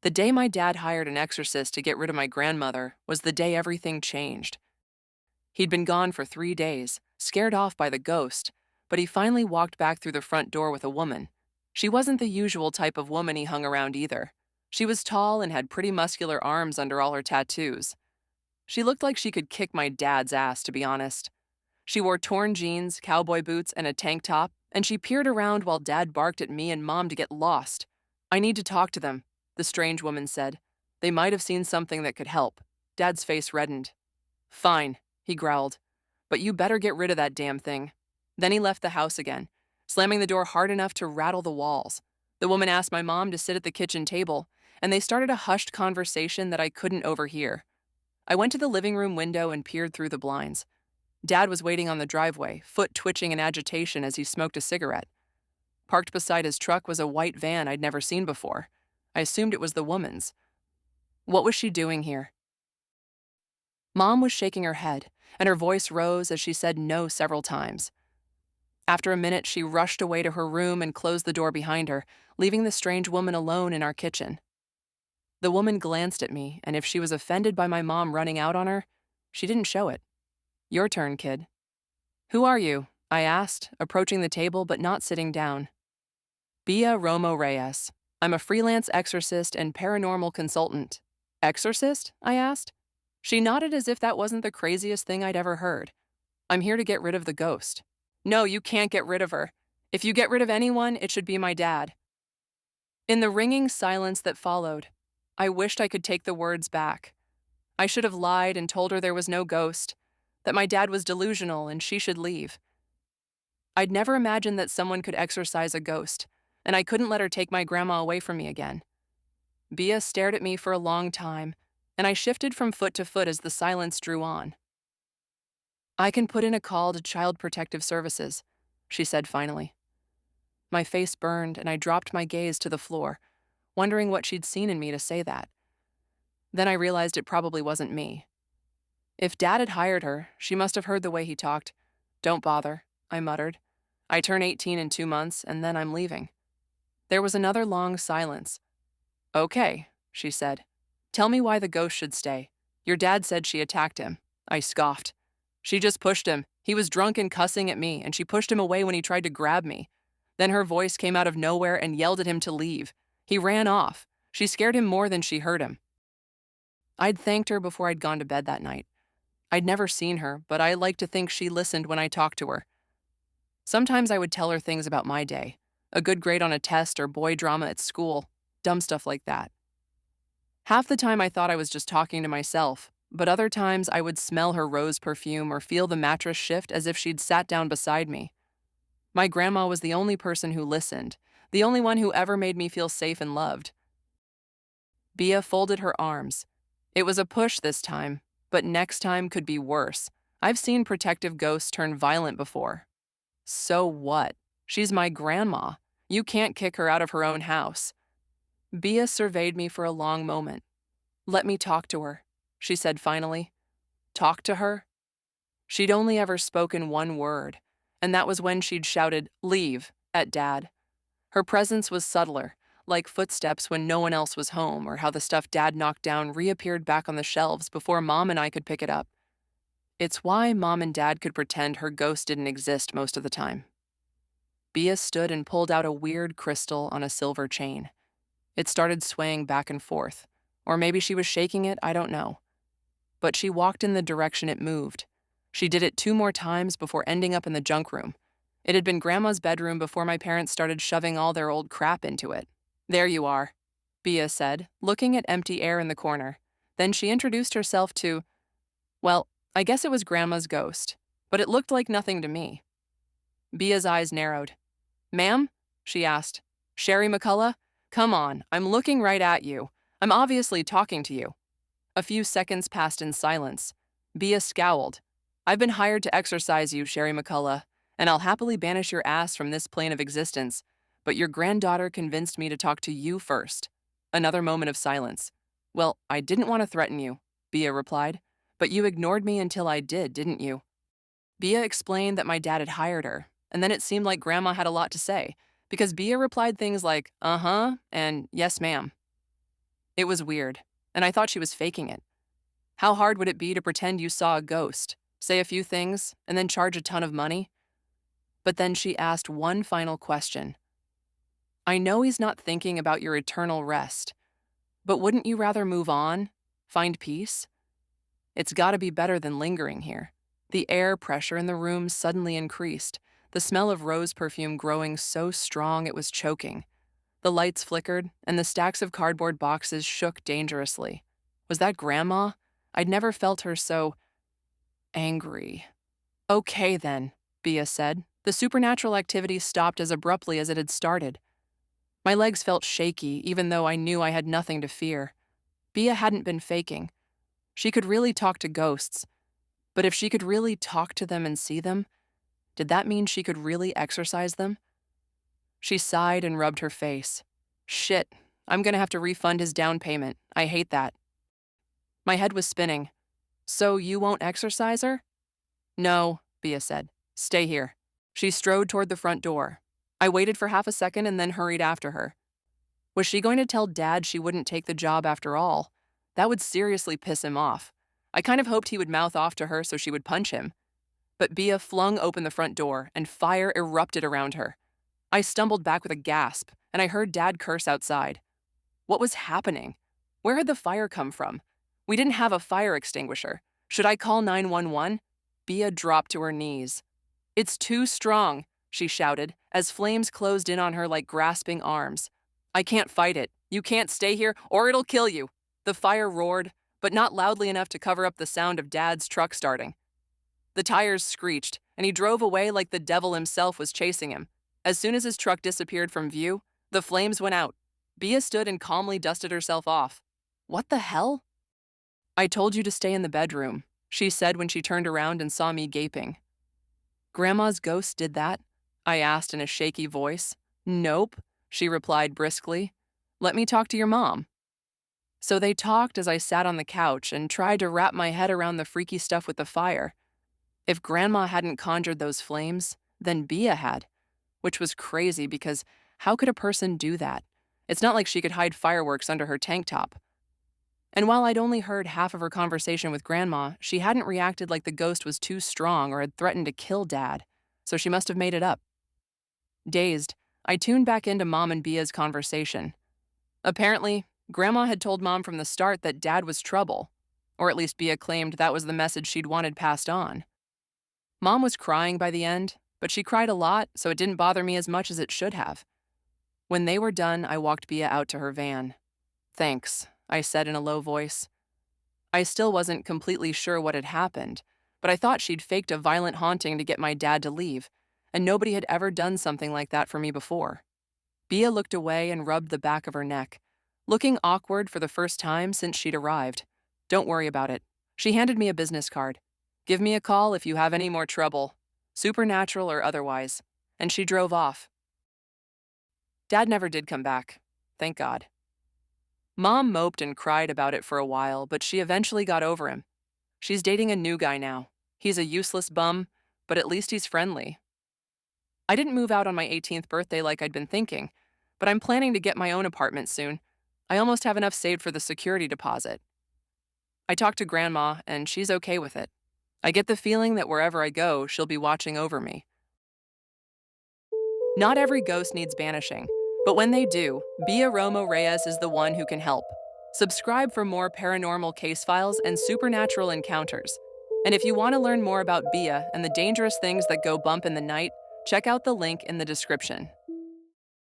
The day my dad hired an exorcist to get rid of my grandmother was the day everything changed. He'd been gone for 3 days, scared off by the ghost, but he finally walked back through the front door with a woman. She wasn't the usual type of woman he hung around either. She was tall and had pretty muscular arms under all her tattoos. She looked like she could kick my dad's ass, to be honest. She wore torn jeans, cowboy boots, and a tank top, and she peered around while Dad barked at me and Mom to get lost. "I need to talk to them," the strange woman said. "They might have seen something that could help." Dad's face reddened. "Fine," he growled, "but you better get rid of that damn thing." Then he left the house again, slamming the door hard enough to rattle the walls. The woman asked my mom to sit at the kitchen table, and they started a hushed conversation that I couldn't overhear. I went to the living room window and peered through the blinds. Dad was waiting on the driveway, foot twitching in agitation as he smoked a cigarette. Parked beside his truck was a white van I'd never seen before. I assumed it was the woman's. What was she doing here? Mom was shaking her head, and her voice rose as she said no several times. After a minute, she rushed away to her room and closed the door behind her, leaving the strange woman alone in our kitchen. The woman glanced at me, and if she was offended by my mom running out on her, she didn't show it. "Your turn, kid." "Who are you?" I asked, approaching the table but not sitting down. "Bia Romo Reyes. I'm a freelance exorcist and paranormal consultant." "Exorcist?" I asked. She nodded as if that wasn't the craziest thing I'd ever heard. "I'm here to get rid of the ghost." "No, you can't get rid of her. If you get rid of anyone, it should be my dad." In the ringing silence that followed, I wished I could take the words back. I should have lied and told her there was no ghost, that my dad was delusional and she should leave. I'd never imagined that someone could exorcise a ghost, and I couldn't let her take my grandma away from me again. Bia stared at me for a long time, and I shifted from foot to foot as the silence drew on. "I can put in a call to Child Protective Services," she said finally. My face burned, and I dropped my gaze to the floor, wondering what she'd seen in me to say that. Then I realized it probably wasn't me. If Dad had hired her, she must have heard the way he talked. "Don't bother," I muttered. "I turn 18 in 2 months, and then I'm leaving." There was another long silence. "Okay," she said. "Tell me why the ghost should stay. Your dad said she attacked him." I scoffed. "She just pushed him. He was drunk and cussing at me, and she pushed him away when he tried to grab me. Then her voice came out of nowhere and yelled at him to leave. He ran off. She scared him more than she hurt him." I'd thanked her before I'd gone to bed that night. I'd never seen her, but I liked to think she listened when I talked to her. Sometimes I would tell her things about my day, a good grade on a test or boy drama at school, dumb stuff like that. Half the time I thought I was just talking to myself, but other times I would smell her rose perfume or feel the mattress shift as if she'd sat down beside me. My grandma was the only person who listened, the only one who ever made me feel safe and loved. Bia folded her arms. It was a push this time, but next time could be worse. I've seen protective ghosts turn violent before. So what? She's my grandma. You can't kick her out of her own house. Bia surveyed me for a long moment. "Let me talk to her," she said finally. Talk to her? She'd only ever spoken one word, and that was when she'd shouted, "Leave," at Dad. Her presence was subtler, like footsteps when no one else was home, or how the stuff Dad knocked down reappeared back on the shelves before Mom and I could pick it up. It's why Mom and Dad could pretend her ghost didn't exist most of the time. Bia stood and pulled out a weird crystal on a silver chain. It started swaying back and forth, or maybe she was shaking it, I don't know. But she walked in the direction it moved. She did it 2 more times before ending up in the junk room. It had been Grandma's bedroom before my parents started shoving all their old crap into it. "There you are," Bia said, looking at empty air in the corner. Then she introduced herself to, well, I guess it was Grandma's ghost, but it looked like nothing to me. Bia's eyes narrowed. "Ma'am?" she asked. "Sherry McCullough? Come on, I'm looking right at you. I'm obviously talking to you." A few seconds passed in silence. Bia scowled. "I've been hired to exorcise you, Sherry McCullough, and I'll happily banish your ass from this plane of existence, but your granddaughter convinced me to talk to you first." Another moment of silence. "Well, I didn't want to threaten you," Bia replied, "but you ignored me until I did, didn't you?" Bia explained that my dad had hired her, and then it seemed like Grandma had a lot to say, because Bia replied things like, "uh-huh," and "yes, ma'am." It was weird, and I thought she was faking it. How hard would it be to pretend you saw a ghost, say a few things, and then charge a ton of money? But then she asked one final question. I know he's not thinking about your eternal rest, but wouldn't you rather move on, find peace? It's gotta be better than lingering here. The air pressure in the room suddenly increased, the smell of rose perfume growing so strong it was choking. The lights flickered, and the stacks of cardboard boxes shook dangerously. Was that Grandma? I'd never felt her so angry. Okay then, Bia said. The supernatural activity stopped as abruptly as it had started. My legs felt shaky, even though I knew I had nothing to fear. Bia hadn't been faking. She could really talk to ghosts. But if she could really talk to them and see them, did that mean she could really exorcise them? She sighed and rubbed her face. Shit, I'm gonna have to refund his down payment. I hate that. My head was spinning. So you won't exorcise her? No, Bia said. Stay here. She strode toward the front door. I waited for half a second and then hurried after her. Was she going to tell Dad she wouldn't take the job after all? That would seriously piss him off. I kind of hoped he would mouth off to her so she would punch him. But Bia flung open the front door, and fire erupted around her. I stumbled back with a gasp, and I heard Dad curse outside. What was happening? Where had the fire come from? We didn't have a fire extinguisher. Should I call 911? Bia dropped to her knees. It's too strong, she shouted, as flames closed in on her like grasping arms. I can't fight it. You can't stay here, or it'll kill you. The fire roared, but not loudly enough to cover up the sound of Dad's truck starting. The tires screeched, and he drove away like the devil himself was chasing him. As soon as his truck disappeared from view, the flames went out. Bia stood and calmly dusted herself off. What the hell? I told you to stay in the bedroom, she said when she turned around and saw me gaping. Grandma's ghost did that? I asked in a shaky voice. Nope, she replied briskly. Let me talk to your mom. So they talked as I sat on the couch and tried to wrap my head around the freaky stuff with the fire. If Grandma hadn't conjured those flames, then Bia had, which was crazy because how could a person do that? It's not like she could hide fireworks under her tank top. And while I'd only heard half of her conversation with Grandma, she hadn't reacted like the ghost was too strong or had threatened to kill Dad, so she must have made it up. Dazed, I tuned back into Mom and Bia's conversation. Apparently, Grandma had told Mom from the start that Dad was trouble, or at least Bia claimed that was the message she'd wanted passed on. Mom was crying by the end, but she cried a lot, so it didn't bother me as much as it should have. When they were done, I walked Bia out to her van. Thanks, I said in a low voice. I still wasn't completely sure what had happened, but I thought she'd faked a violent haunting to get my dad to leave, and nobody had ever done something like that for me before. Bia looked away and rubbed the back of her neck, looking awkward for the first time since she'd arrived. Don't worry about it. She handed me a business card. Give me a call if you have any more trouble, supernatural or otherwise. And she drove off. Dad never did come back. Thank God. Mom moped and cried about it for a while, but she eventually got over him. She's dating a new guy now. He's a useless bum, but at least he's friendly. I didn't move out on my 18th birthday like I'd been thinking, but I'm planning to get my own apartment soon. I almost have enough saved for the security deposit. I talked to Grandma, and she's okay with it. I get the feeling that wherever I go, she'll be watching over me. Not every ghost needs banishing, but when they do, Bia Romo Reyes is the one who can help. Subscribe for more paranormal case files and supernatural encounters. And if you want to learn more about Bia and the dangerous things that go bump in the night, check out the link in the description.